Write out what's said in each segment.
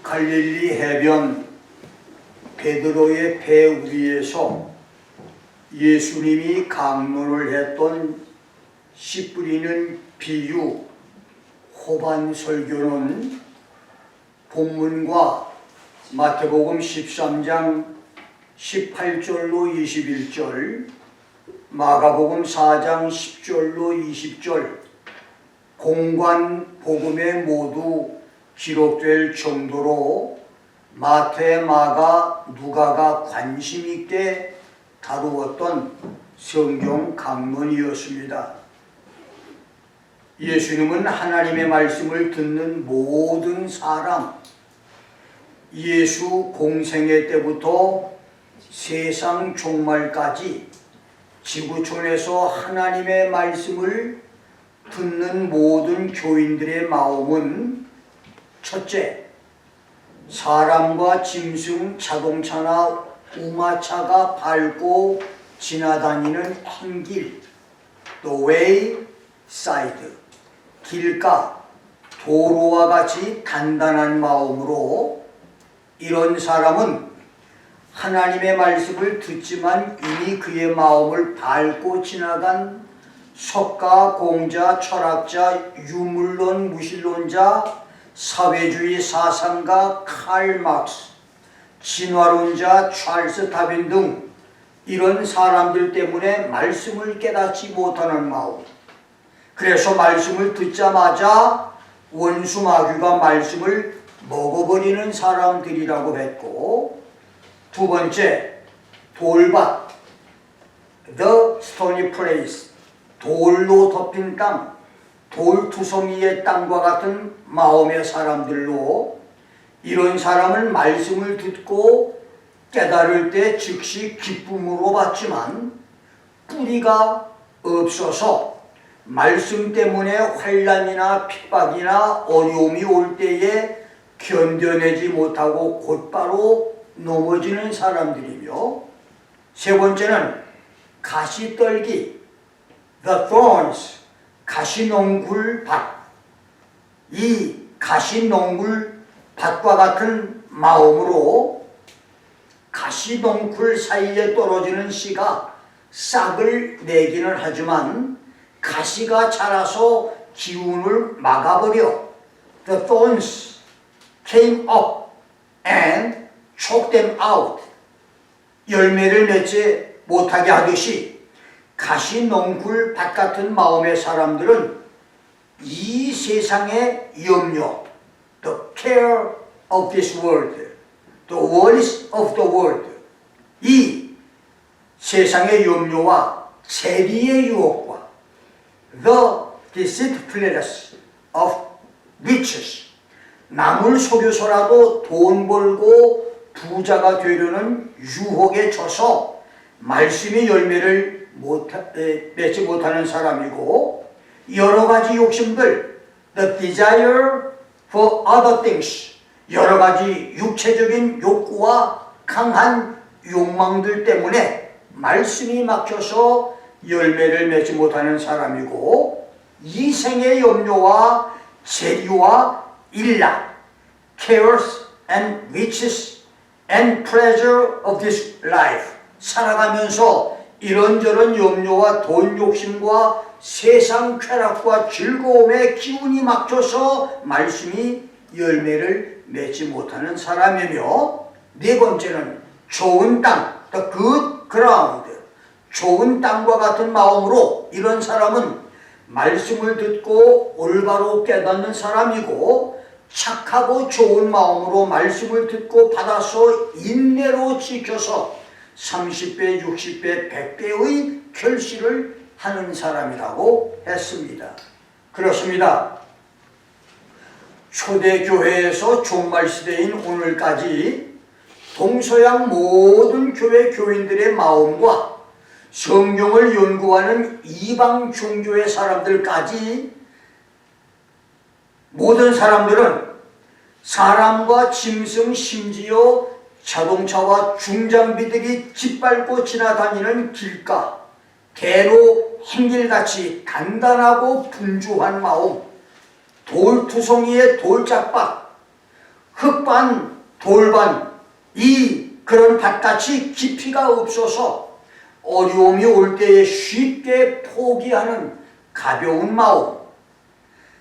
갈릴리 해변 베드로의 배 위에서 예수님이 강론을 했던 씨 뿌리는 비유 호반 설교는 본문과 마태복음 13장 18절로 21절, 마가복음 4장 10절로 20절 공관 복음에 모두 기록될 정도로 마태, 마가, 누가가 관심 있게 다루었던 성경 강론이었습니다. 예수님은 하나님의 말씀을 듣는 모든 사람, 예수 공생애 때부터 세상 종말까지 지구촌에서 하나님의 말씀을 듣는 모든 교인들의 마음은 첫째, 사람과 짐승, 자동차나 우마차가 밟고 지나다니는 행길, the wayside, 길가, 도로와 같이 단단한 마음으로 이런 사람은 하나님의 말씀을 듣지만 이미 그의 마음을 밟고 지나간 석가, 공자, 철학자, 유물론, 무신론자, 사회주의 사상가 칼 막스, 진화론자 찰스 다빈 등 이런 사람들 때문에 말씀을 깨닫지 못하는 마음, 그래서 말씀을 듣자마자 원수 마귀가 말씀을 먹어버리는 사람들이라고 했고, 두 번째, 돌밭, the stony place, 돌로 덮인 땅, 돌투성이의 땅과 같은 마음의 사람들로, 이런 사람은 말씀을 듣고 깨달을 때 즉시 기쁨으로 받지만 뿌리가 없어서 말씀 때문에 환난이나 핍박이나 어려움이 올 때에 견뎌내지 못하고 곧바로 넘어지는 사람들이며, 세 번째는 가시떨기, the thorns, 가시농굴밭, 이 가시농굴밭과 같은 마음으로 가시농굴 사이에 떨어지는 씨가 싹을 내기는 하지만 가시가 자라서 기운을 막아버려 the thorns came up and choked them out, 열매를 맺지 못하게 하듯이 가시농굴밭 같은 마음의 사람들은 이 세상의 염려, the care of this world, the worries of the world, 이 세상의 염려와 재리의 유혹과 the deceitfulness of riches, 남을 속여서라도 돈 벌고 부자가 되려는 유혹에 져서 말씀의 열매를 맺지 못하는 사람이고, 여러 가지 욕심들, the desire for other things, 여러 가지 육체적인 욕구와 강한 욕망들 때문에 말씀이 막혀서 열매를 맺지 못하는 사람이고, 이생의 염려와 재리와 일락, cares and riches and pleasure of this life, 살아가면서 이런저런 염려와 돈 욕심과 세상 쾌락과 즐거움의 기운이 막혀서 말씀이 열매를 맺지 못하는 사람이며, 네 번째는 좋은 땅, the good ground, 좋은 땅과 같은 마음으로 이런 사람은 말씀을 듣고 올바로 깨닫는 사람이고, 착하고 좋은 마음으로 말씀을 듣고 받아서 인내로 지켜서 30배, 60배, 100배의 결실을 하는 사람이라고 했습니다. 그렇습니다. 초대교회에서 종말시대인 오늘까지 동서양 모든 교회 교인들의 마음과 성경을 연구하는 이방 종교의 사람들까지 모든 사람들은 사람과 짐승, 심지어 자동차와 중장비들이 짓밟고 지나다니는 길가, 대로 행길같이 단단하고 분주한 마음, 돌투성이의 돌짝박, 흙반, 돌반, 그런 밭같이 깊이가 없어서 어려움이 올 때에 쉽게 포기하는 가벼운 마음,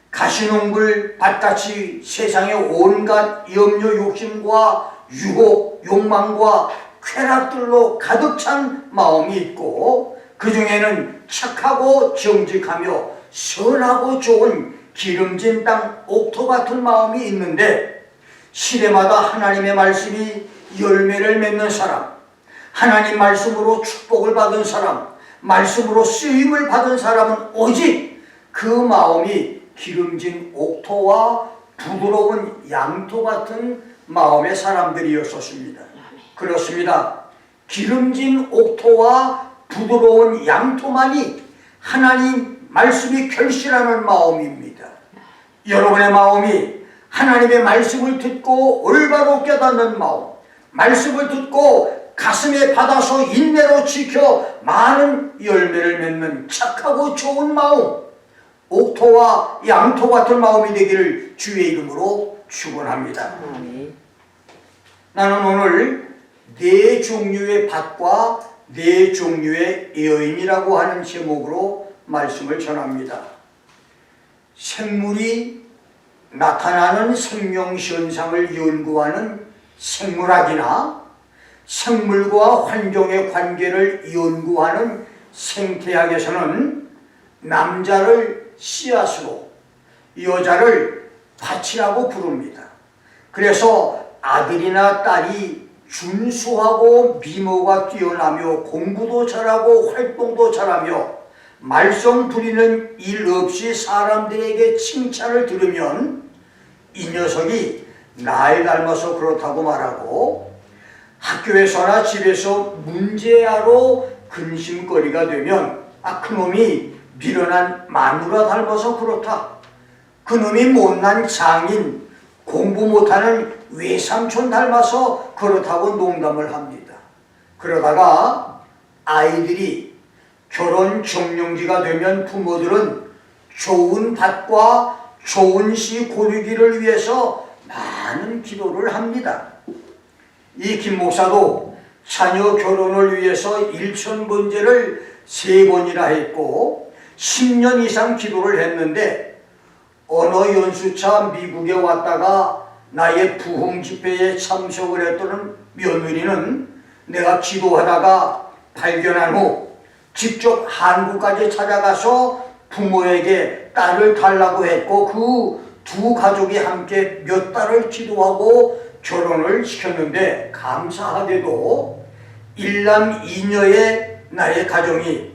가시농불 밭같이 세상의 온갖 염려 욕심과 유혹, 욕망과 쾌락들로 가득 찬 마음이 있고, 그 중에는 착하고 정직하며 선하고 좋은 기름진 땅 옥토 같은 마음이 있는데, 시대마다 하나님의 말씀이 열매를 맺는 사람, 하나님 말씀으로 축복을 받은 사람, 말씀으로 쓰임을 받은 사람은 오직 그 마음이 기름진 옥토와 부드러운 양토 같은 마음의 사람들이었었습니다. 그렇습니다. 기름진 옥토와 부드러운 양토만이 하나님 말씀이 결실하는 마음입니다. 여러분의 마음이 하나님의 말씀을 듣고 올바로 깨닫는 마음, 말씀을 듣고 가슴에 받아서 인내로 지켜 많은 열매를 맺는 착하고 좋은 마음, 옥토와 양토 같은 마음이 되기를 주의 이름으로 축원합니다. 나는 오늘 네 종류의 밭과 네 종류의 여인이라고 하는 제목으로 말씀을 전합니다. 생물이 나타나는 생명현상을 연구하는 생물학이나 생물과 환경의 관계를 연구하는 생태학에서는 남자를 씨앗으로, 여자를 밭이라고 부릅니다. 그래서 아들이나 딸이 준수하고 미모가 뛰어나며 공부도 잘하고 활동도 잘하며 말썽 부리는 일 없이 사람들에게 칭찬을 들으면 이 녀석이 날 닮아서 그렇다고 말하고, 학교에서나 집에서 문제아로 근심거리가 되면 그놈이 미련한 마누라 닮아서 그렇다, 그놈이 못난 장인, 공부 못하는 외삼촌 닮아서 그렇다고 농담을 합니다. 그러다가 아이들이 결혼 정년기가 되면 부모들은 좋은 밭과 좋은 씨 고르기를 위해서 많은 기도를 합니다. 이 김 목사도 자녀 결혼을 위해서 일천번제를 3번이나 했고 10년 이상 기도를 했는데, 언어 연수차 미국에 왔다가 나의 부흥 집회에 참석을 했던 며느리는 내가 기도하다가 발견한 후 직접 한국까지 찾아가서 부모에게 딸을 달라고 했고, 그 두 가족이 함께 몇 달을 기도하고 결혼을 시켰는데, 감사하게도 일남 이녀의 나의 가정이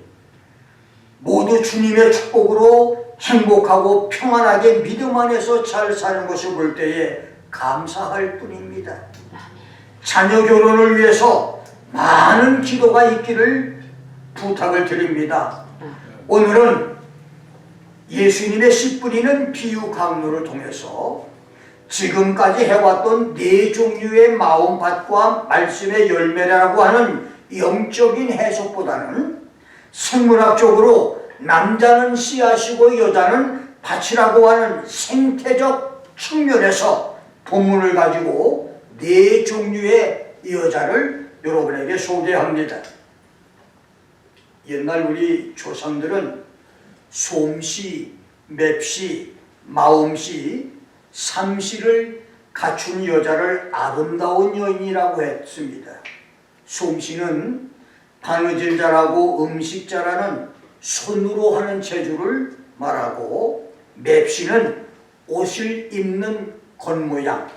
모두 주님의 축복으로 행복하고 평안하게 믿음 안에서 잘 사는 것을 볼 때에 감사할 뿐입니다. 자녀 결혼을 위해서 많은 기도가 있기를 부탁을 드립니다. 오늘은 예수님의 씨 뿌리는 비유 강론을 통해서 지금까지 해왔던 네 종류의 마음밭과 말씀의 열매라고 하는 영적인 해석보다는 생물학적으로 남자는 씨앗이고 여자는 밭이라고 하는 생태적 측면에서 본문을 가지고 네 종류의 여자를 여러분에게 소개합니다. 옛날 우리 조상들은 솜씨, 맵씨, 마음씨, 삼씨를 갖춘 여자를 아름다운 여인이라고 했습니다. 솜씨는 바느질 잘하고 음식 잘하는 손으로 하는 재주를 말하고, 맵씨는 옷을 입는 겉모양,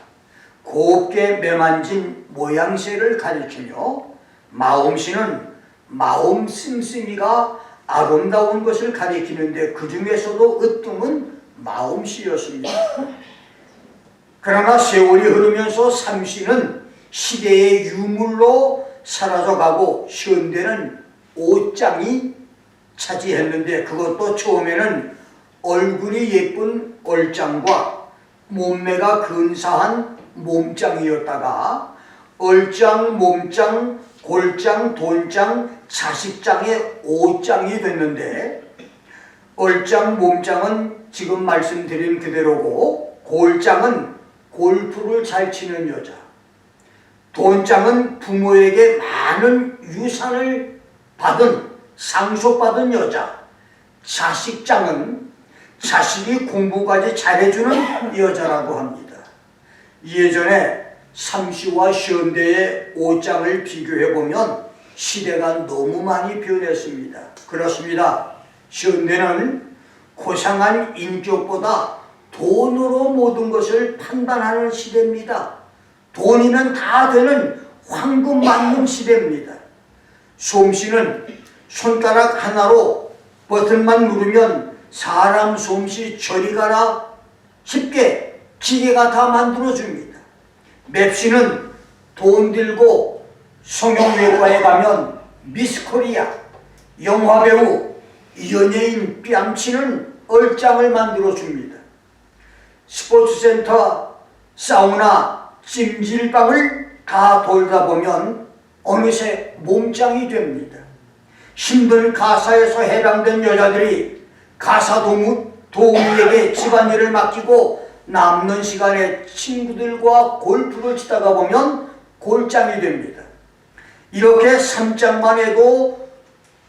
곱게 매만진 모양새를 가리키며, 마음씨는 마음 씀씀이가 아름다운 것을 가리키는데 그 중에서도 으뜸은 마음씨였습니다. 그러나 세월이 흐르면서 삼씨는 시대의 유물로 사라져가고 현대는 옷장이 차지했는데, 그것도 처음에는 얼굴이 예쁜 얼짱과 몸매가 근사한 몸짱이었다가 얼짱, 몸짱, 골짱, 돈짱, 자식짱의 옷짱이 됐는데, 얼짱, 몸짱은 지금 말씀드린 그대로고, 골짱은 골프를 잘 치는 여자. 돈장은 부모에게 많은 유산을 받은, 상속받은 여자. 자식장은 자식이 공부까지 잘해주는 여자라고 합니다. 예전에 삼시와 현대의 옷장을 비교해보면 시대가 너무 많이 변했습니다. 그렇습니다. 현대는 고상한 인격보다 돈으로 모든 것을 판단하는 시대입니다. 돈이면 다 되는 황금 만능 시대입니다. 솜씨는 손가락 하나로 버튼만 누르면 사람 솜씨 저리 가라 쉽게 기계가 다 만들어줍니다. 맵시는 돈 들고 성형외과에 가면 미스코리아, 영화배우, 연예인 뺨치는 얼짱을 만들어줍니다. 스포츠센터, 사우나, 찜질방을 다 돌다 보면 어느새 몸짱이 됩니다. 힘든 가사에서 해방된 여자들이 가사 도우미에게 집안일을 맡기고 남는 시간에 친구들과 골프를 치다가 보면 골짱이 됩니다. 이렇게 3짱만 해도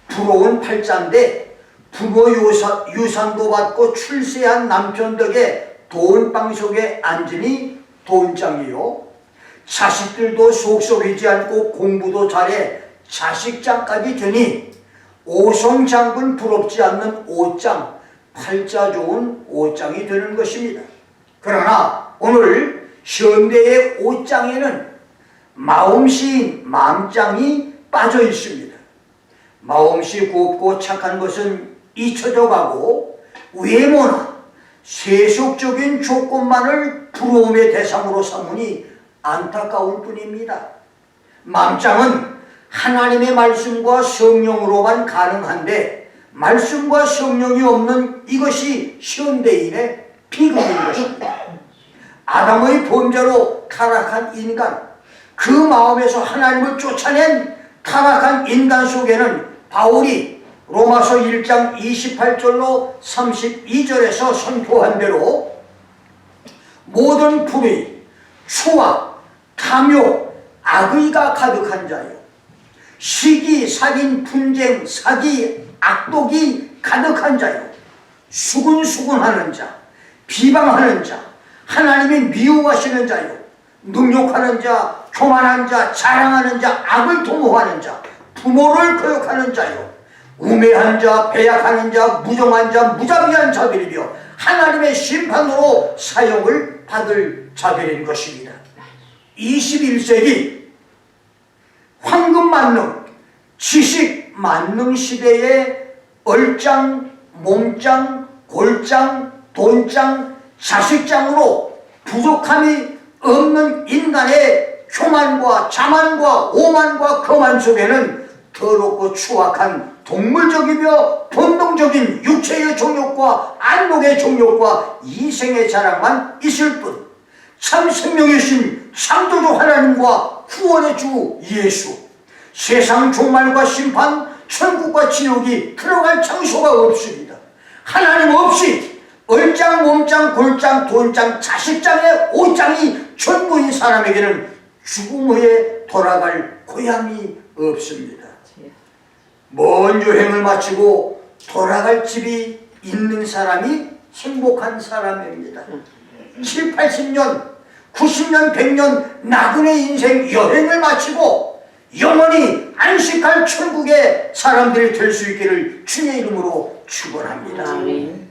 부러운 8짱인데 부모 유산도 받고 출세한 남편 덕에 돈방 속에 앉으니 돈짱이요. 자식들도 속썩이지 않고 공부도 잘해 자식짱까지 되니 오성장군 부럽지 않는 오짱, 팔자 좋은 오짱이 되는 것입니다. 그러나 오늘 현대의 오짱에는 마음씨인 마음짱이 빠져 있습니다. 마음씨 곱고 착한 것은 잊혀져 가고 외모나 세속적인 조건만을 부러움의 대상으로 삼으니 안타까울 뿐입니다. 마음짱은 하나님의 말씀과 성령으로만 가능한데 말씀과 성령이 없는 이것이 현대인의 비극인 것입니다. 아담의 범죄로 타락한 인간, 그 마음에서 하나님을 쫓아낸 타락한 인간 속에는 바울이 로마서 1장 28절로 32절에서 선포한 대로 모든 불의, 추악, 탐욕, 악의가 가득한 자요, 시기, 살인, 분쟁, 사기, 악독이 가득한 자요, 수군수군하는 자, 비방하는 자, 하나님이 미워하시는 자요, 능욕하는 자, 교만한 자, 자랑하는 자, 악을 도모하는 자, 부모를 거역하는 자요, 우매한 자, 배약하는 자, 무정한 자, 무자비한 자들이며 하나님의 심판으로 사형을 받을 자들인 것입니다. 21세기 황금 만능, 지식 만능 시대에 얼짱, 몸짱, 골짱, 돈짱, 자식짱으로 부족함이 없는 인간의 교만과 자만과 오만과 거만 속에는 더럽고 추악한 동물적이며 본능적인 육체의 정욕과 안목의 정욕과 이생의 자랑만 있을 뿐 참 생명이신 창조주 하나님과 구원의 주 예수, 세상 종말과 심판, 천국과 지옥이 들어갈 장소가 없습니다. 하나님 없이 얼짱, 몸짱, 골짱, 돈짱, 자식짱의 오짱이 전부인 사람에게는 죽음에 돌아갈 고향이 없습니다. 먼 여행을 마치고 돌아갈 집이 있는 사람이 행복한 사람입니다. 7, 80년, 90년, 100년 나그네 인생 여행을 마치고 영원히 안식할 천국의 사람들이 될 수 있기를 주의 이름으로 축원합니다.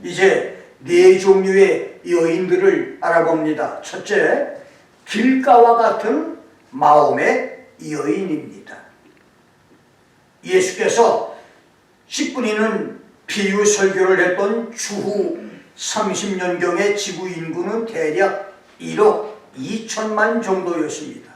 이제 네 종류의 여인들을 알아봅니다. 첫째, 길가와 같은 마음의 여인입니다. 예수께서 10분이는 비유 설교를 했던 주후 30년경의 지구 인구는 대략 1억 2천만 정도였습니다.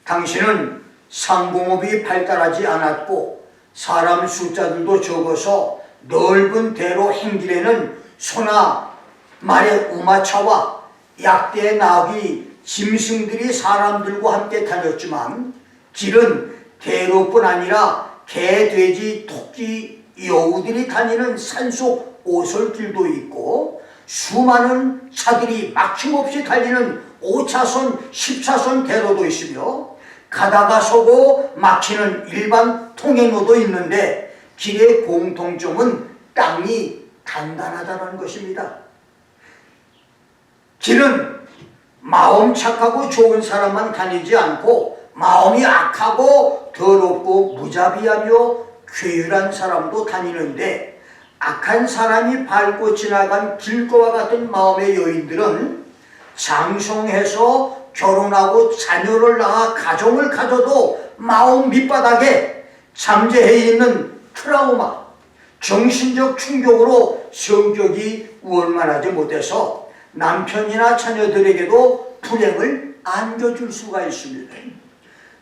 당시는 상공업이 발달하지 않았고 사람 숫자들도 적어서 넓은 대로 행길에는 소나 말의 우마차와 약대의 나귀, 짐승들이 사람들과 함께 다녔지만 길은 대로뿐 아니라 개, 돼지, 토끼, 여우들이 다니는 산속 오솔길도 있고 수많은 차들이 막힘없이 달리는 5차선, 10차선 대로도 있으며 가다가 서고 막히는 일반 통행로도 있는데 길의 공통점은 땅이 단단하다는 것입니다. 길은 마음 착하고 좋은 사람만 다니지 않고 마음이 악하고 더럽고 무자비하며 괴율한 사람도 다니는데 악한 사람이 밟고 지나간 길거와 같은 마음의 여인들은 장성해서 결혼하고 자녀를 낳아 가정을 가져도 마음 밑바닥에 잠재해 있는 트라우마, 정신적 충격으로 성격이 원만하지 못해서 남편이나 자녀들에게도 불행을 안겨줄 수가 있습니다.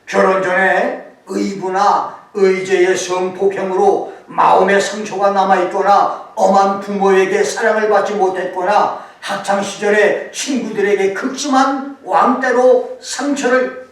결혼 전에 의부나 의제의 성폭행으로 마음의 상처가 남아있거나 엄한 부모에게 사랑을 받지 못했거나 학창시절에 친구들에게 극심한 왕따로 상처를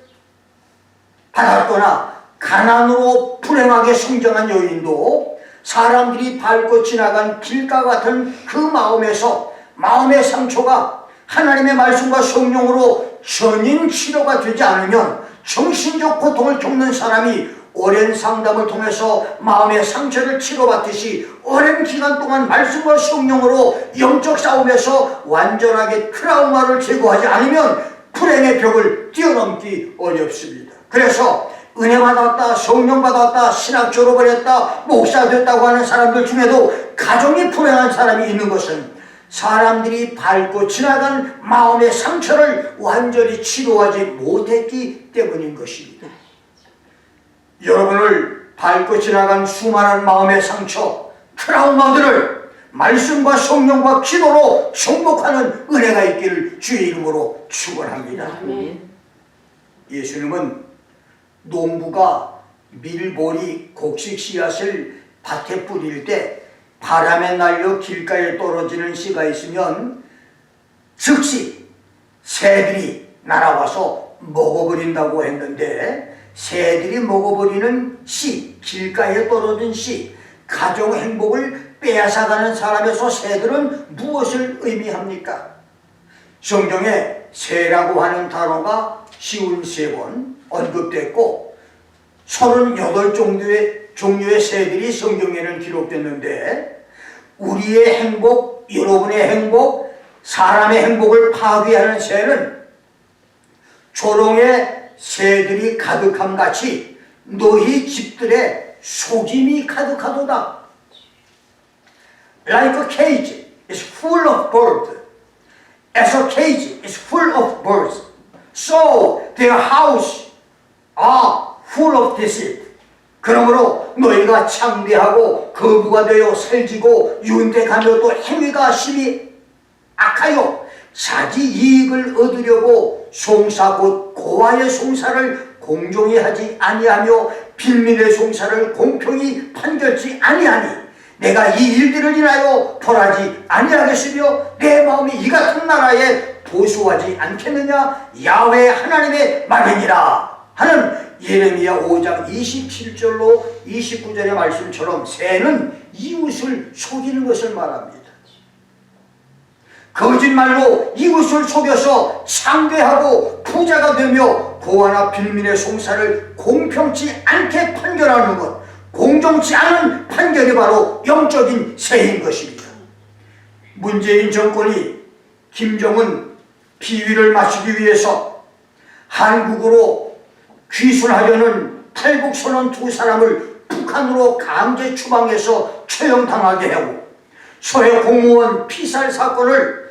받았거나 가난으로 불행하게 성장한 여인도 사람들이 밟고 지나간 길가 같은 그 마음에서 마음의 상처가 하나님의 말씀과 성령으로 전인 치료가 되지 않으면 정신적 고통을 겪는 사람이 오랜 상담을 통해서 마음의 상처를 치료받듯이 오랜 기간 동안 말씀과 성령으로 영적 싸움에서 완전하게 트라우마를 제거하지 않으면 불행의 벽을 뛰어넘기 어렵습니다. 그래서 은혜 받았다, 성령 받았다, 신학 졸업을 했다, 목사 됐다고 하는 사람들 중에도 가정이 불행한 사람이 있는 것은 사람들이 밟고 지나간 마음의 상처를 완전히 치료하지 못했기 때문인 것입니다. 여러분을 밟고 지나간 수많은 마음의 상처, 트라우마들을 말씀과 성령과 기도로 정복하는 은혜가 있기를 주의 이름으로 축원합니다. 예수님은 농부가 밀보리 곡식 씨앗을 밭에 뿌릴 때 바람에 날려 길가에 떨어지는 씨가 있으면 즉시 새들이 날아와서 먹어버린다고 했는데 새들이 먹어버리는 씨, 길가에 떨어진 씨, 가정 행복을 빼앗아가는 사람에서 새들은 무엇을 의미합니까? 성경에 새라고 하는 단어가 53번 언급됐고 38종류의 새들이 성경에는 기록됐는데 우리의 행복, 여러분의 행복, 사람의 행복을 파괴하는 새는 조롱의 새들이 가득함 같이 너희 집들에 속임이 가득하도다. Like a cage is full of birds, as a cage is full of birds, so their house are full of deceit. 그러므로 너희가 창대하고 거부가 되어 살지고 윤택하며 또 행위가 심히 악하여 자기 이익을 얻으려고 송사 곧 고아의 송사를 공정히 하지 아니하며 빌민의 송사를 공평히 판결치 아니하니 내가 이 일들을 인하여 벌하지 아니하겠으며 내 마음이 이 같은 나라에 보수하지 않겠느냐 야훼 하나님의 말이니라 하는 예레미야 5장 27절로 29절의 말씀처럼 새는 이웃을 속이는 것을 말합니다. 거짓말로 이웃을 속여서 창대하고 부자가 되며 고아나 빌민의 송사를 공평치 않게 판결하는 것, 공정치 않은 판결이 바로 영적인 새인 것입니다. 문재인 정권이 김정은 비위를 맞추기 위해서 한국으로 귀순하려는 탈북선원 2사람을 북한으로 강제 추방해서 처형당하게 하고 소해 공무원 피살 사건을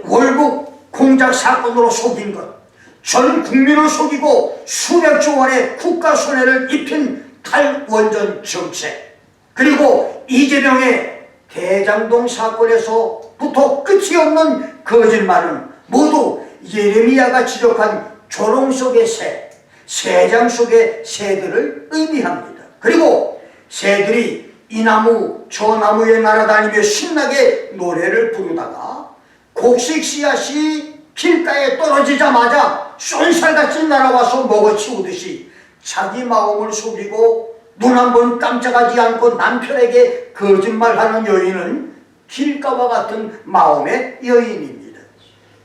월북 공작 사건으로 속인 것, 전 국민을 속이고 수백조 원의 국가 손해를 입힌 탈원전 정책, 그리고 이재명의 대장동 사건에서부터 끝이 없는 거짓말은 모두 예레미야가 지적한 조롱 속의 새, 새장 속의 새들을 의미합니다. 그리고 새들이 이 나무 저 나무에 날아다니며 신나게 노래를 부르다가 곡식 씨앗이 길가에 떨어지자마자 쏜살같이 날아와서 먹어치우듯이 자기 마음을 속이고 눈 한 번 깜짝하지 않고 남편에게 거짓말하는 여인은 길가와 같은 마음의 여인입니다.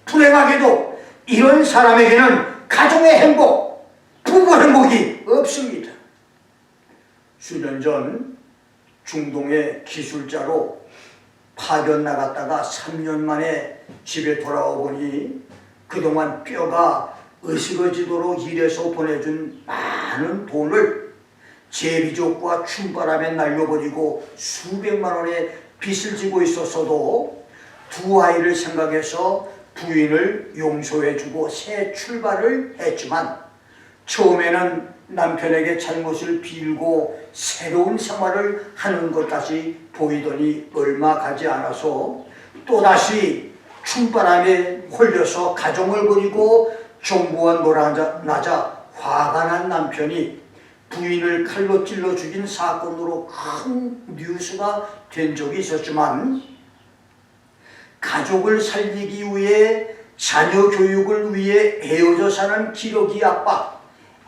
불행하게도 이런 사람에게는 가정의 행복, 부부 행복이 없습니다. 수년 전 중동의 기술자로 파견 나갔다가 3년 만에 집에 돌아와 보니 그동안 뼈가 으스러지도록 일해서 보내준 많은 돈을 제비족과 춤바람에 날려버리고 수백만 원의 빚을 지고 있었어도 두 아이를 생각해서 부인을 용서해주고 새 출발을 했지만 처음에는 남편에게 잘못을 빌고 새로운 생활을 하는 것까지 보이더니 얼마 가지 않아서 또다시 춤바람에 홀려서 가정을 버리고 종부와 놀아나자 화가 난 남편이 부인을 칼로 찔러 죽인 사건으로 큰 뉴스가 된 적이 있었지만 가족을 살리기 위해 자녀 교육을 위해 헤어져 사는 기러기 아빠,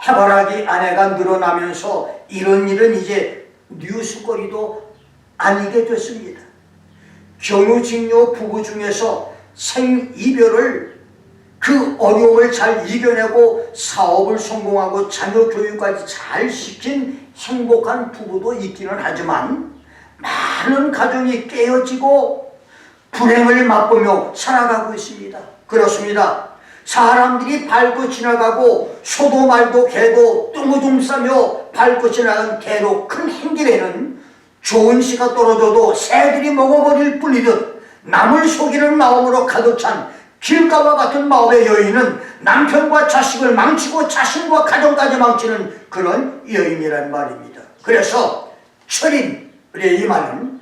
해바라기 아내가 늘어나면서 이런 일은 이제 뉴스거리도 아니게 됐습니다. 경유직녀 부부 중에서 생이별을 그 어려움을 잘 이겨내고 사업을 성공하고 자녀 교육까지 잘 시킨 행복한 부부도 있기는 하지만 많은 가정이 깨어지고 불행을 맛보며 살아가고 있습니다. 그렇습니다. 사람들이 밟고 지나가고 소도 말도 개도 뚱우둥 싸며 밟고 지나간 개로 큰 행길에는 좋은 씨가 떨어져도 새들이 먹어버릴 뿐이듯 남을 속이는 마음으로 가득 찬 길가와 같은 마음의 여인은 남편과 자식을 망치고 자신과 가정까지 망치는 그런 여인이란 말입니다. 그래서 철인 레이만은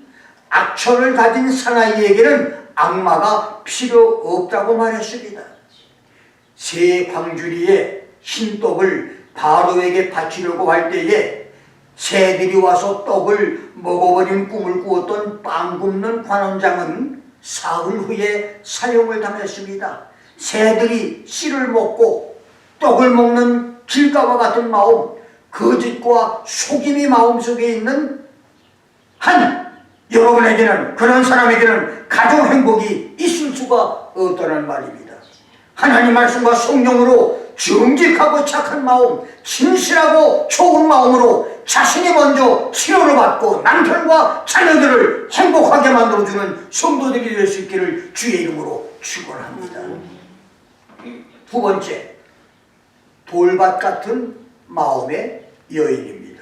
악철을 가진 사나이에게는 악마가 필요 없다고 말했습니다. 새 광주리에 흰떡을 바로에게 바치려고 할 때에 새들이 와서 떡을 먹어버린 꿈을 꾸었던 빵 굽는 관원장은 사흘 후에 사형을 당했습니다. 새들이 씨를 먹고 떡을 먹는 길가와 같은 마음, 거짓과 속임이 마음속에 있는 한 여러분에게는, 그런 사람에게는 가정 행복이 있을 수가 없다는 말입니다. 하나님 말씀과 성령으로 정직하고 착한 마음, 진실하고 좋은 마음으로 자신이 먼저 치료를 받고 남편과 자녀들을 행복하게 만들어주는 성도들이 될 수 있기를 주의 이름으로 축원합니다. 두 번째, 돌밭 같은 마음의 여인입니다.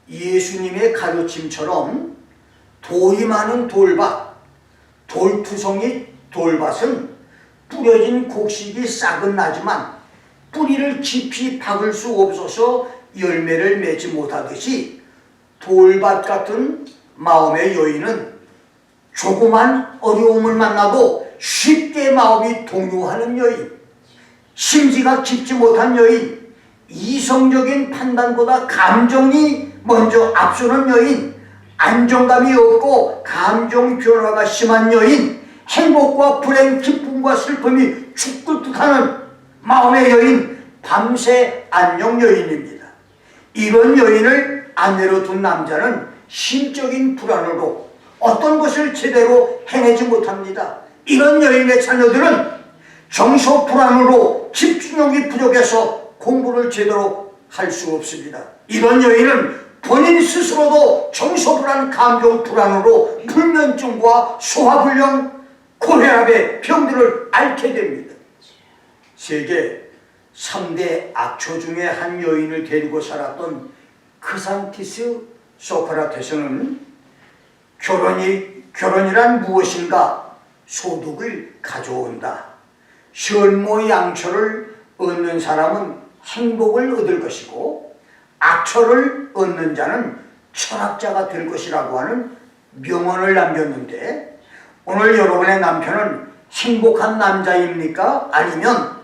예수님의 가르침처럼 돌이 많은 돌밭, 돌투성이 돌밭은 뿌려진 곡식이 싹은 나지만 뿌리를 깊이 박을 수 없어서 열매를 맺지 못하듯이 돌밭 같은 마음의 여인은 조그만 어려움을 만나도 쉽게 마음이 동요하는 여인, 심지가 깊지 못한 여인, 이성적인 판단보다 감정이 먼저 앞서는 여인, 안정감이 없고 감정 변화가 심한 여인, 행복과 불행, 기쁨과 슬픔이 죽글뚝하는 마음의 여인, 밤새 안녕 여인입니다. 이런 여인을 아내로 둔 남자는 심적인 불안으로 어떤 것을 제대로 해내지 못합니다. 이런 여인의 자녀들은 정서 불안으로 집중력이 부족해서 공부를 제대로 할 수 없습니다. 이런 여인은 본인 스스로도 정서 불안, 감정 불안으로 불면증과 소화불량, 고혈압의 병들을 앓게 됩니다. 세계 3대 악초 중에 한 여인을 데리고 살았던 크산티스 소크라테스는 결혼이란 무엇인가? 소득을 가져온다. 현모양처를 얻는 사람은 행복을 얻을 것이고 악처를 얻는 자는 철학자가 될 것이라고 하는 명언을 남겼는데, 오늘 여러분의 남편은 행복한 남자입니까? 아니면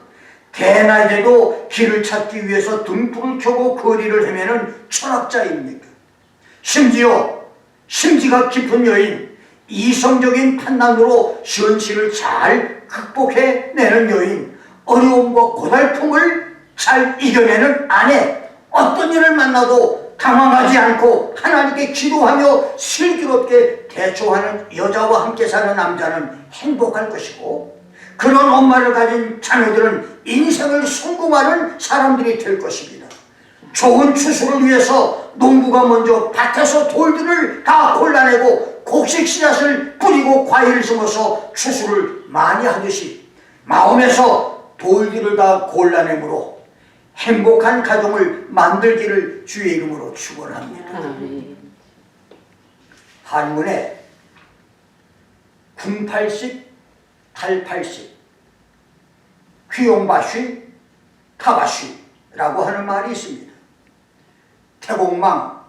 대낮에도 길을 찾기 위해서 등불을 켜고 거리를 헤매는 철학자입니까? 심지어 심지가 깊은 여인, 이성적인 판단으로 현실을 잘 극복해내는 여인, 어려움과 고달픔을 잘 이겨내는 아내, 어떤 일을 만나도 당황하지 않고 하나님께 기도하며 슬기롭게 대처하는 여자와 함께 사는 남자는 행복할 것이고, 그런 엄마를 가진 자녀들은 인생을 성공하는 사람들이 될 것입니다. 좋은 추수를 위해서 농부가 먼저 밭에서 돌들을 다 골라내고 곡식 씨앗을 뿌리고 과일을 심어서 추수를 많이 하듯이 마음에서 돌들을 다 골라내므로 행복한 가정을 만들기를 주의 이름으로 축원합니다. 한문에 궁팔십, 탈팔십, 귀용바쉬, 타바쉬라고 하는 말이 있습니다. 태공망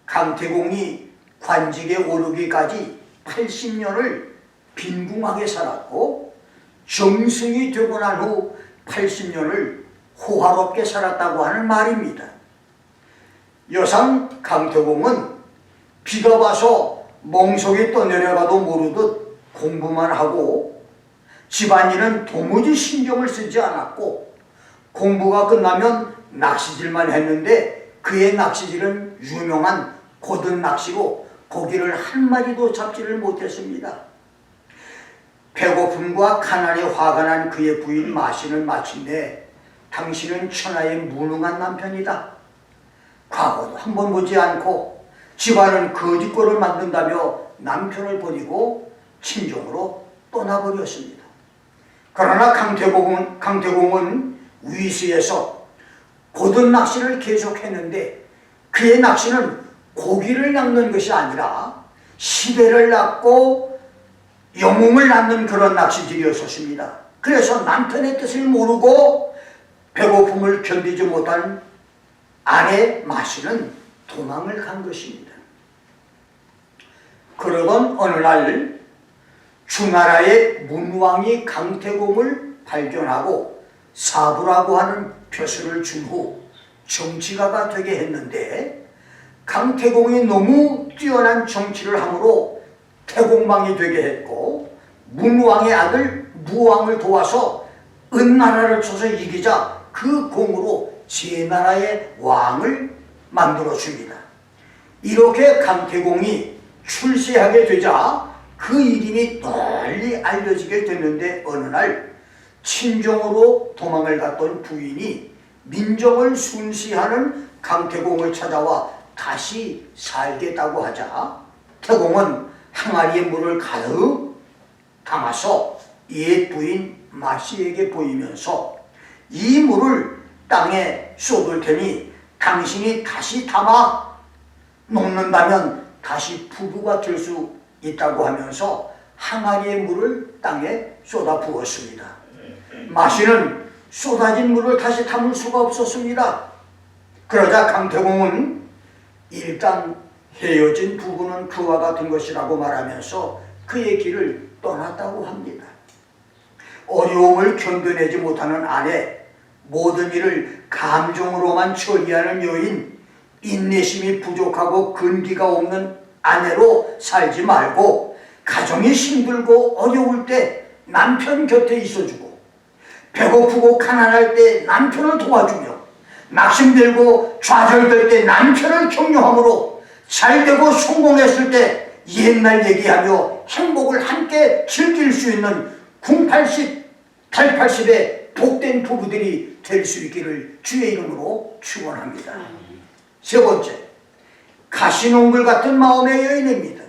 강태공이 관직에 오르기까지 80년을 빈궁하게 살았고, 정승이 되고 난 후 80년을 호화롭게 살았다고 하는 말입니다. 여상 강태공은 비가 와서 멍석이 떠내려가도 모르듯 공부만 하고 집안일은 도무지 신경을 쓰지 않았고, 공부가 끝나면 낚시질만 했는데 그의 낚시질은 유명한 고든 낚시로 고기를 한 마리도 잡지를 못했습니다. 배고픔과 가난에 화가 난 그의 부인 마시는 마침내 당신은 천하의 무능한 남편이다. 과거도 한 번 보지 않고 집안은 거짓골을 만든다며 남편을 버리고 친정으로 떠나버렸습니다. 그러나 강태공은 위수에서 고든 낚시를 계속했는데 그의 낚시는 고기를 낚는 것이 아니라 시대를 낚고 영웅을 낳는 그런 낚시질이었습니다. 그래서 남편의 뜻을 모르고 배고픔을 견디지 못한 아내 마시는 도망을 간 것입니다. 그러던 어느 날 주나라의 문왕이 강태공을 발견하고 사부라고 하는 표시를 준 후 정치가가 되게 했는데, 강태공이 너무 뛰어난 정치를 함으로 태공망이 되게 했고, 문왕의 아들 무왕을 도와서 은나라를 쳐서 이기자 그 공으로 제나라의 왕을 만들어 줍니다. 이렇게 강태공이 출세하게 되자 그 이름이 널리 알려지게 됐는데, 어느 날 친정으로 도망을 갔던 부인이 민정을 순시하는 강태공을 찾아와 다시 살겠다고 하자 태공은 항아리에 물을 가득 담아서 옛 부인 마씨에게 보이면서 이 물을 땅에 쏟을 테니 당신이 다시 담아 놓는다면 다시 부부가 될 수 있다고 하면서 항아리의 물을 땅에 쏟아 부었습니다. 마씨는 쏟아진 물을 다시 담을 수가 없었습니다. 그러자 강태공은 일단 헤어진 부부는 그와 같은 것이라고 말하면서 그의 길을 떠났다고 합니다. 어려움을 견뎌내지 못하는 아내, 모든 일을 감정으로만 처리하는 여인, 인내심이 부족하고 근기가 없는 아내로 살지 말고 가정이 힘들고 어려울 때 남편 곁에 있어주고, 배고프고 가난할 때 남편을 도와주며, 낙심들고 좌절될 때 남편을 격려함으로 잘되고 성공했을 때 옛날 얘기하며 행복을 함께 즐길 수 있는 궁80, 탈80의 복된 부부들이 될 수 있기를 주의 이름으로 축원합니다. 세 번째, 가시농굴 같은 마음의 여인입니다.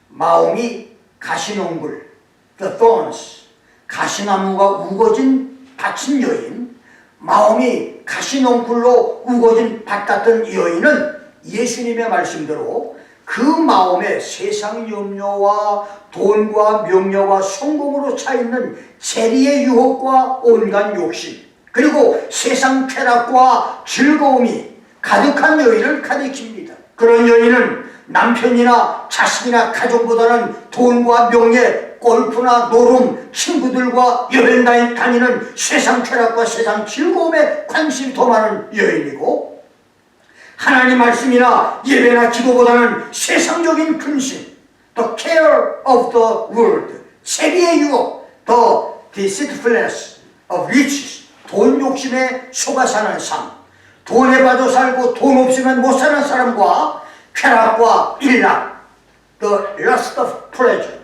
마음이 가시농굴, the thorns, 가시나무가 우거진 밭인 여인, 마음이 가시농굴로 우거진 밭 같은 여인은 예수님의 말씀대로 그 마음에 세상 염려와 돈과 명예와 성공으로 차있는 재리의 유혹과 온갖 욕심, 그리고 세상 쾌락과 즐거움이 가득한 여인을 가리킵니다. 그런 여인은 남편이나 자식이나 가족보다는 돈과 명예, 골프나 노름, 친구들과 여행 다니는 세상 쾌락과 세상 즐거움에 관심이 더 많은 여인이고, 하나님 말씀이나 예배나 기도보다는 세상적인 근심, the care of the world, 세리의 유혹, the deceitfulness of riches, 돈 욕심에 속아 사는 삶, 돈에 빠져 살고 돈 없으면 못 사는 사람과 쾌락과 일락, the lust of pleasure,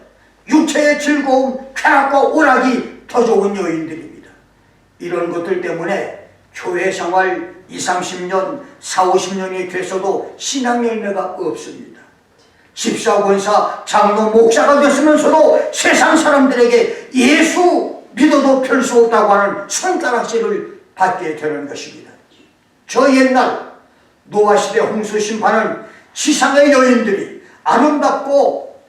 육체의 즐거움, 쾌락과 오락이 더 좋은 여인들입니다. 이런 것들 때문에 교회 생활 20, 30년, 40, 50년이 됐어도 신앙 열매가 없습니다. 집사, 권사, 장로, 목사가 됐으면서도 세상 사람들에게 예수 믿어도 별 수 없다고 하는 손가락질을 받게 되는 것입니다. 저 옛날 노아시대 홍수 심판은 지상의 여인들이 아름답고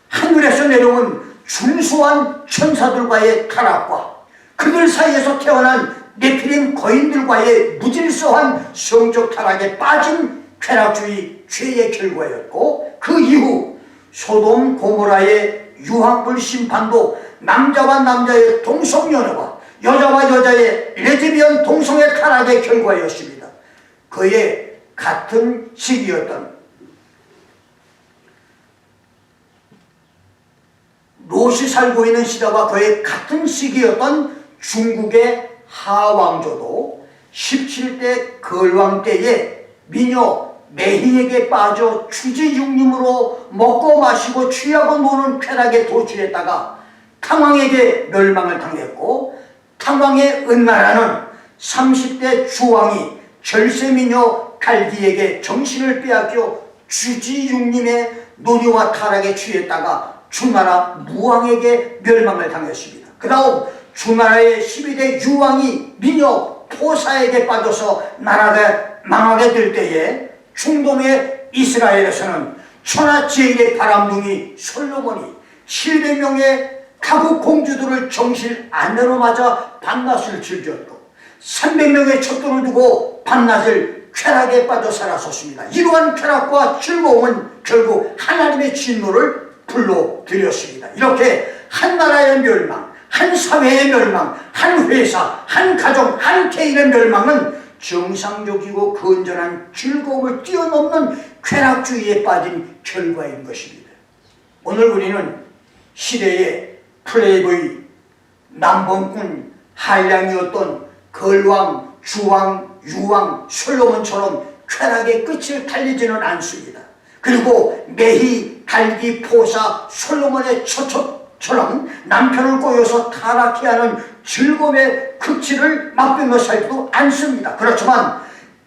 하늘에서 내려온 준수한 천사들과의 타락과 그들 사이에서 태어난 네피림 거인들과의 무질서한 성적 타락에 빠진 쾌락주의 죄의 결과였고, 그 이후 소돔 고모라의 유황불 심판도 남자와 남자의 동성연애와 여자와 여자의 레즈비언 동성애 타락의 결과였습니다. 그의 같은 시기였던 롯이 살고 있는 시대와 그의 같은 시기였던 중국의 하왕조도 17대 걸왕 때에 미녀 매희에게 빠져 주지육림으로 먹고 마시고 취하고 노는 쾌락에 도취했다가 탕왕에게 멸망을 당했고, 탕왕의 은나라는 30대 주왕이 절세미녀 갈기에게 정신을 빼앗겨 주지육림의 노니와 타락에 취했다가 주나라 무왕에게 멸망을 당했습니다. 그 다음 주나라의 12대 유왕이 미녀 포사에게 빠져서 나라가 망하게 될 때에 중동의 이스라엘에서는 천하제일의 바람둥이 솔로몬이 700명의 타국 공주들을 정실 안내로 맞아 밤낮을 즐겼고 300명의 첩도를 두고 밤낮을 쾌락에 빠져 살았었습니다. 이러한 쾌락과 즐거움은 결국 하나님의 진노를 불러들였습니다. 이렇게 한 나라의 멸망, 한 사회의 멸망, 한 회사, 한 가정, 한 개인의 멸망은 정상적이고 건전한 즐거움을 뛰어넘는 쾌락주의에 빠진 결과인 것입니다. 오늘 우리는 시대의 플레이보이, 남봉꾼, 한량이었던 걸왕, 주왕, 유왕, 솔로몬처럼 쾌락의 끝을 달리지는 않습니다. 그리고 매희, 갈기, 포사, 솔로몬의 처처처럼 남편을 꼬여서 타락해 하는 즐거움의 극치를 맛보며 살지도 않습니다. 그렇지만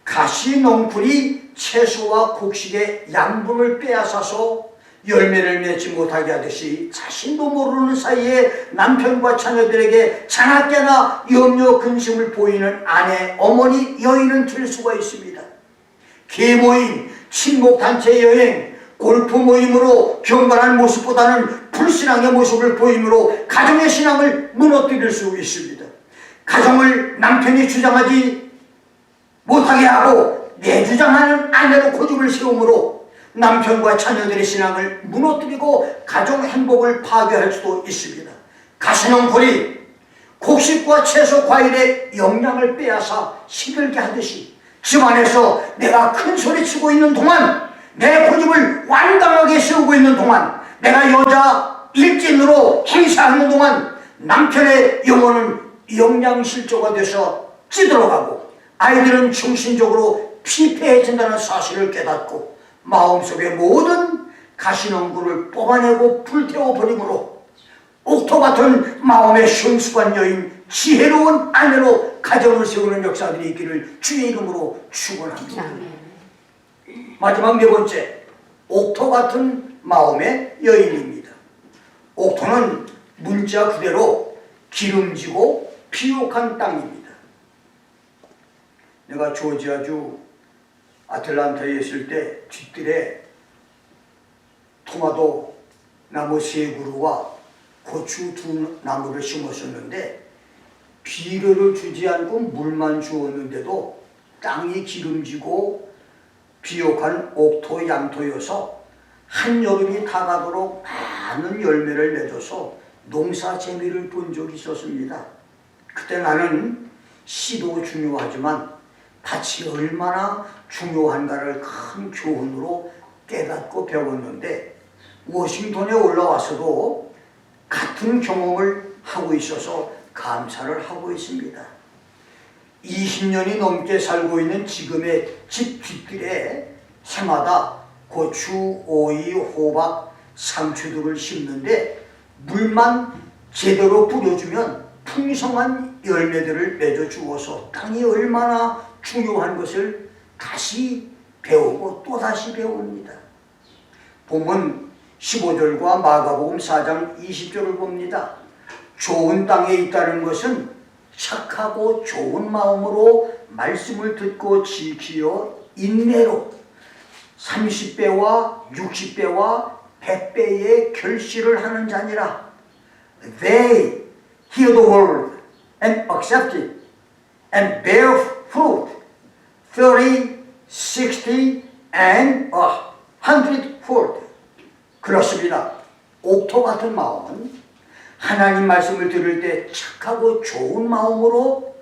가시넝쿨이 채소와 곡식의 양분을 빼앗아서 열매를 맺지 못하게 하듯이 자신도 모르는 사이에 남편과 자녀들에게 자나깨나 염려 근심을 보이는 아내, 어머니, 여인은 될 수가 있습니다. 계모임, 친목단체 여행, 골프 모임으로 경건한 모습보다는 불신앙의 모습을 보임으로 가정의 신앙을 무너뜨릴 수 있습니다. 가정을 남편이 주장하지 못하게 하고 내 주장하는 아내로 고집을 세우므로 남편과 자녀들의 신앙을 무너뜨리고 가정 행복을 파괴할 수도 있습니다. 가시넝쿨이 곡식과 채소, 과일의 영양을 빼앗아 시들게 하듯이 집안에서 내가 큰 소리치고 있는 동안, 내 고집을 완강하게 세우고 있는 동안, 내가 여자 일진으로 행사하는 동안 남편의 영혼은 영양실조가 돼서 찌들어가고 아이들은 정신적으로 피폐해진다는 사실을 깨닫고 마음속의 모든 가시넝쿨을 뽑아내고 불태워버리므로 옥토 같은 마음의 순수한 여인, 지혜로운 아내로 가정을 세우는 역사들이 있기를 주의 이름으로 축원합니다. 마지막 네 번째, 옥토 같은 마음의 여인입니다. 옥토는 문자 그대로 기름지고 비옥한 땅입니다. 내가 조지아주 아틀란타에 있을 때 뒷뜰에 토마토 나무 3그루와 고추 2나무를 심었었는데 비료를 주지 않고 물만 주었는데도 땅이 기름지고 비옥한 옥토 양토여서 한여름이 다가도록 많은 열매를 맺어서 농사 재미를 본 적이 있었습니다. 그때 나는 씨도 중요하지만 밭이 얼마나 중요한가를 큰 교훈으로 깨닫고 배웠는데 워싱턴에 올라와서도 같은 경험을 하고 있어서 감사를 하고 있습니다. 20년이 넘게 살고 있는 지금의 집 뒷뜰에 해마다 고추, 오이, 호박, 상추 등을 심는데 물만 제대로 뿌려주면 풍성한 열매들을 맺어 주어서 땅이 얼마나 중요한 것을 다시 배우고 또다시 배웁니다. 본문 15절과 마가복음 4장 20절을 봅니다. 좋은 땅에 있다는 것은 착하고 좋은 마음으로 말씀을 듣고 지키어 인내로 30배와 60배와 100배의 결실을 하는 자니라. They hear the word and accept it and bear fruit 30, 60 and 100fold. 그렇습니다. 옥토 같은 마음은 하나님 말씀을 들을 때 착하고 좋은 마음으로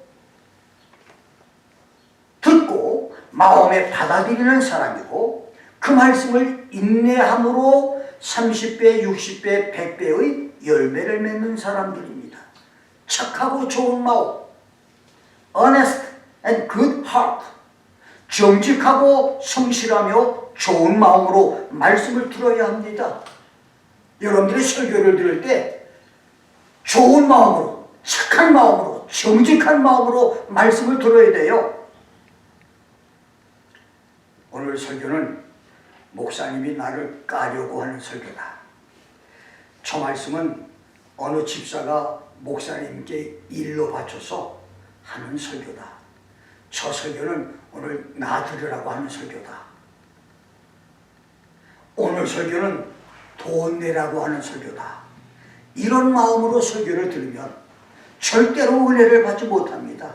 듣고 마음에 받아들이는 사람이고 그 말씀을 인내함으로 30배, 60배, 100배의 열매를 맺는 사람들입니다. 착하고 좋은 마음, honest and good heart, 정직하고 성실하며 좋은 마음으로 말씀을 들어야 합니다. 여러분들이 설교를 들을 때 좋은 마음으로, 착한 마음으로, 정직한 마음으로 말씀을 들어야 돼요. 오늘 설교는 목사님이 나를 까려고 하는 설교다. 저 말씀은 어느 집사가 목사님께 일로 바쳐서 하는 설교다. 저 설교는 오늘 나 들으라고 하는 설교다. 오늘 설교는 돈 내라고 하는 설교다. 이런 마음으로 설교를 들으면 절대로 은혜를 받지 못합니다.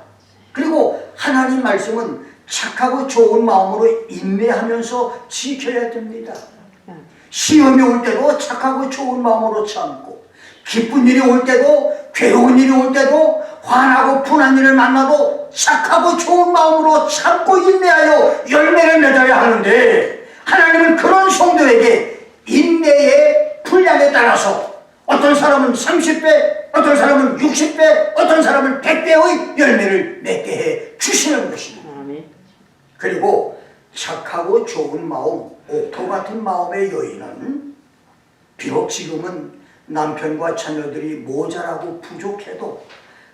그리고 하나님 말씀은 착하고 좋은 마음으로 인내하면서 지켜야 됩니다. 시험이 올 때도 착하고 좋은 마음으로 참고, 기쁜 일이 올 때도, 괴로운 일이 올 때도, 화나고 분한 일을 만나도 착하고 좋은 마음으로 참고 인내하여 열매를 맺어야 하는데, 하나님은 그런 성도에게 인내의 분량에 따라서 어떤 사람은 30배, 어떤 사람은 60배, 어떤 사람은 100배의 열매를 맺게 해 주시는 것입니다. 그리고 착하고 좋은 마음, 옥토 같은 마음의 여인은 비록 지금은 남편과 자녀들이 모자라고 부족해도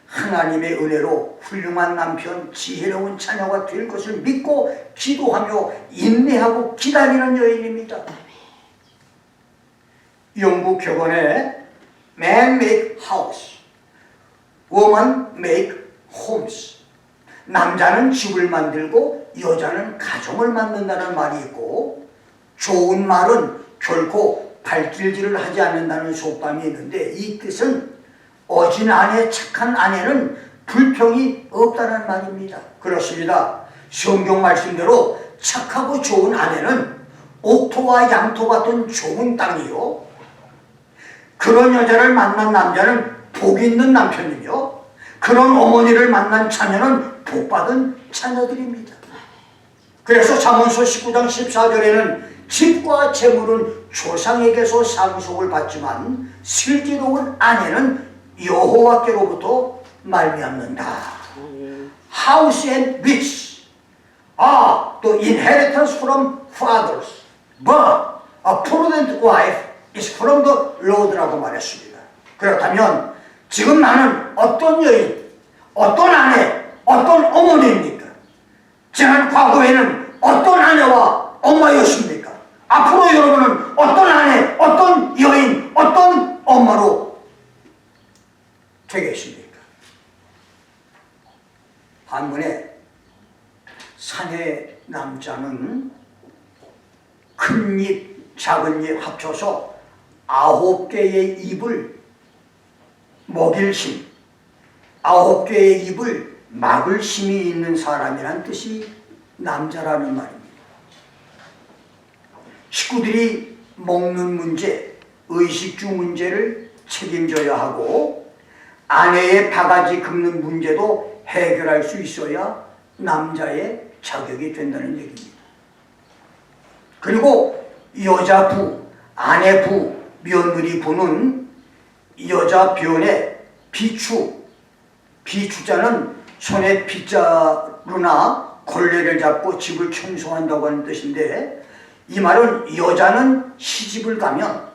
하나님의 은혜로 훌륭한 남편, 지혜로운 자녀가 될 것을 믿고 기도하며 인내하고 기다리는 여인입니다. 영국 격언에 Man make house, woman make homes. 남자는 집을 만들고 여자는 가정을 만든다는 말이 있고, 좋은 말은 결코 발길질을 하지 않는다는 속담이 있는데, 이 뜻은 어진 아내, 착한 아내는 불평이 없다는 말입니다. 그렇습니다. 성경 말씀대로 착하고 좋은 아내는 옥토와 양토 같은 좋은 땅이요, 그런 여자를 만난 남자는 복 있는 남편이며, 그런 어머니를 만난 자녀는 복받은 자녀들입니다. 그래서 잠언서 19장 14절에는 집과 재물은 조상에게서 상속을 받지만 슬기로운 아내는 여호와께로부터 말미암는다. House and riches are the inheritance from fathers, but a prudent wife is from the Lord라고 말했습니다. 그렇다면 지금 나는 어떤 여인, 어떤 아내, 어떤 어머니입니까? 지난 과거에는 어떤 아내와 엄마였습니까? 앞으로 여러분은 어떤 아내, 어떤 여인, 어떤 엄마로 되겠습니까? 반면에 사내 남자는 큰 입, 작은 입 합쳐서 9개의 입을 먹일 힘, 9개의 입을 막을 힘이 있는 사람이란 뜻이 남자라는 말입니다. 식구들이 먹는 문제, 의식주 문제를 책임져야 하고, 아내의 바가지 긁는 문제도 해결할 수 있어야 남자의 자격이 된다는 얘기입니다. 그리고 여자부, 아내부, 며느리부는 여자 변의 비추, 비추자는 손에 빗자루나 걸레를 잡고 집을 청소한다고 하는 뜻인데, 이 말은 여자는 시집을 가면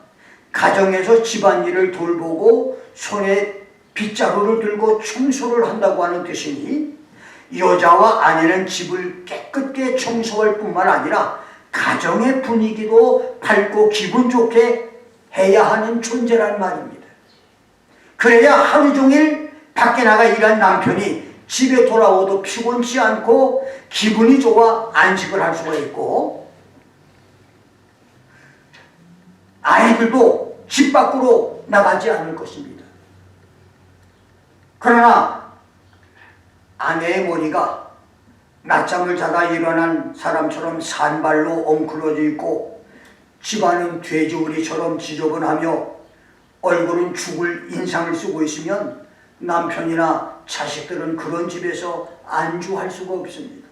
가정에서 집안일을 돌보고 손에 빗자루를 들고 청소를 한다고 하는 뜻이니, 여자와 아내는 집을 깨끗게 청소할 뿐만 아니라 가정의 분위기도 밝고 기분 좋게 해야 하는 존재란 말입니다. 그래야 하루 종일 밖에 나가 일한 남편이 집에 돌아오도 피곤치 않고 기분이 좋아 안식을 할 수가 있고, 아이들도 집 밖으로 나가지 않을 것입니다. 그러나 아내의 머리가 낮잠을 자다 일어난 사람처럼 산발로 엉클어져 있고, 집안은 돼지우리처럼 지저분하며 얼굴은 죽을 인상을 쓰고 있으면 남편이나 자식들은 그런 집에서 안주할 수가 없습니다.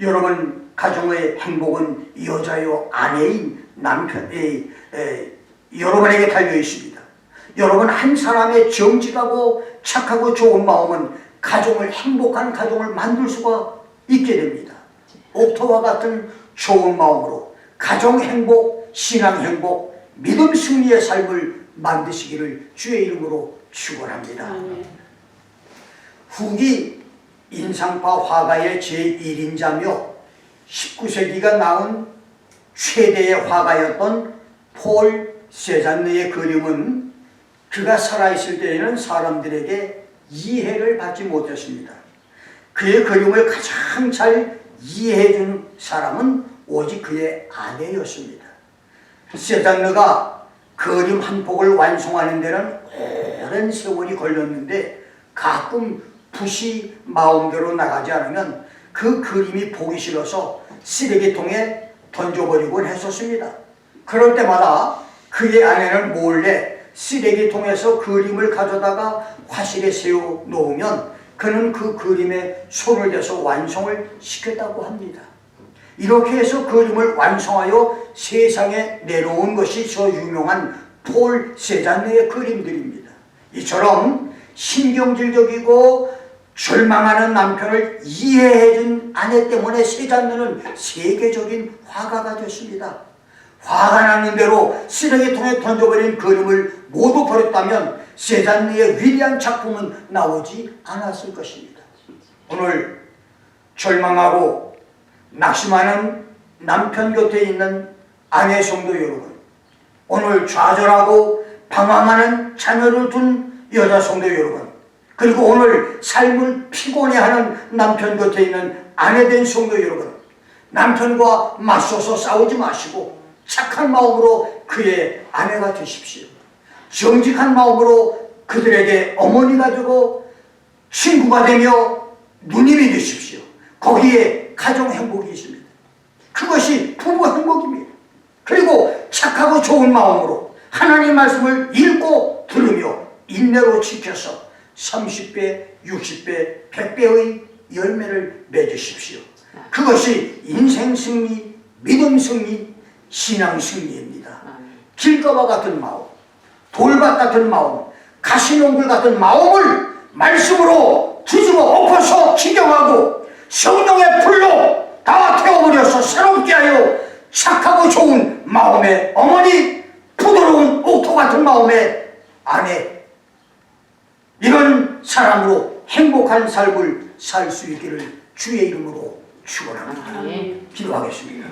여러분, 가정의 행복은 여자요 아내인 남편의 여러분에게 달려 있습니다. 여러분, 한 사람의 정직하고 착하고 좋은 마음은 가정을, 행복한 가정을 만들 수가 있게 됩니다. 옥토와 같은 좋은 마음으로 가정 행복, 신앙 행복, 믿음 승리의 삶을 만드시기를 주의 이름으로 축원합니다. 후기 인상파 화가의 제1인자며 19세기가 낳은 최대의 화가였던 폴 세잔느의 그림은 그가 살아있을 때에는 사람들에게 이해를 받지 못했습니다. 그의 그림을 가장 잘 이해해준 사람은 오직 그의 아내였습니다. 세잔느가 그림 한 폭을 완성하는 데는 오랜 세월이 걸렸는데, 가끔 붓이 마음대로 나가지 않으면 그 그림이 보기 싫어서 쓰레기통에 던져버리곤 했었습니다. 그럴 때마다 그의 아내는 몰래 쓰레기통에서 그림을 가져다가 화실에 세워 놓으면 그는 그 그림에 손을 대서 완성을 시켰다고 합니다. 이렇게 해서 그림을 완성하여 세상에 내놓은 것이 저 유명한 폴 세잔느의 그림들입니다. 이처럼 신경질적이고 절망하는 남편을 이해해준 아내 때문에 세잔느는 세계적인 화가가 됐습니다. 화가 나는 대로 쓰레기통에 던져버린 그림을 모두 버렸다면 세잔느의 위대한 작품은 나오지 않았을 것입니다. 오늘 절망하고 낙심하는 남편 곁에 있는 아내 성도 여러분, 오늘 좌절하고 방황하는 자녀를 둔 여자 성도 여러분, 그리고 오늘 삶을 피곤해하는 남편 곁에 있는 아내된 성도 여러분, 남편과 맞서서 싸우지 마시고 착한 마음으로 그의 아내가 되십시오. 정직한 마음으로 그들에게 어머니가 되고 친구가 되며 누님이 되십시오. 거기에 가정 행복이 있습니다. 그것이 부부 행복입니다. 그리고 착하고 좋은 마음으로 하나님 말씀을 읽고 들으며 인내로 지켜서 30배, 60배, 100배의 열매를 맺으십시오. 그것이 인생 승리, 믿음 승리, 신앙 승리입니다. 길가와 같은 마음, 돌밭 같은 마음, 가시농굴 같은 마음을 말씀으로 뒤집어 엎어서 기경하고 성령의 불로 다 태워버려서 새롭게 하여 착하고 좋은 마음의 어머니, 부드러운 옥토 같은 마음의 아내, 이런 사람으로 행복한 삶을 살 수 있기를 주의 이름으로 축원합니다. 기도하겠습니다.